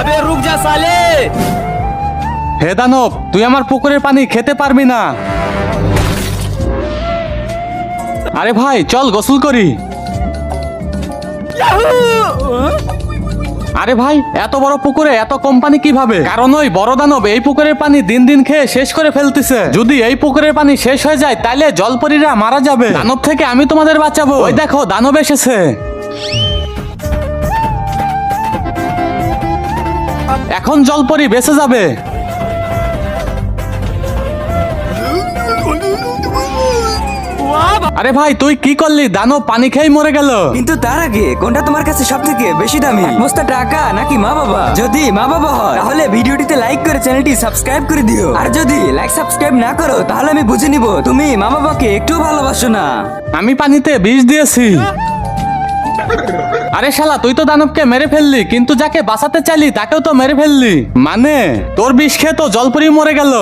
अबे रुक जा साले। হে দানব, তুই আমার পুকুরের পানি খেতে পারবি না। আরে ভাই চল গোসল করি। আরে ভাই এত বড় পুকুরে এত কম পানি কিভাবে? কারণ ওই বড় দানব এই পুকুরের পানি দিন দিন খেয়ে শেষ করে ফেলতেছে। যদি এই পুকুরের পানি শেষ হয়ে যায় তাহলে জলপরীরা মারা যাবে। দানব থেকে আমি তোমাদের বাঁচাবো। ওই দেখো দানব এসেছে। এখন জলপরী বেঁচে যাবে। আরে ভাই তুই কি করলি? দানব পানি খেয়ে মরে গেল। কিন্তু তার আগে কোনটা তোমার কাছে সব থেকে বেশি দামি? মস্ত টাকা নাকি মা বাবা? যদি মা বাবা হয় তাহলে ভিডিওটিতে লাইক করে চ্যানেলটি সাবস্ক্রাইব করে দিও। আর যদি লাইক সাবস্ক্রাইব না করো তাহলে আমি বুঝে নিব তুমি মা বাবাকে একটু ভালোবাসো না। আমি পানিতে বিষ দিয়েছি। আরে শালা তুই তো দানবকে মেরে ফেললি, কিন্তু যাকে বাঁচাতে চাইলি তাকেও তো মেরে ফেললি। মানে তোর বিষ খেয়ে তো জলপরি মরে গেল।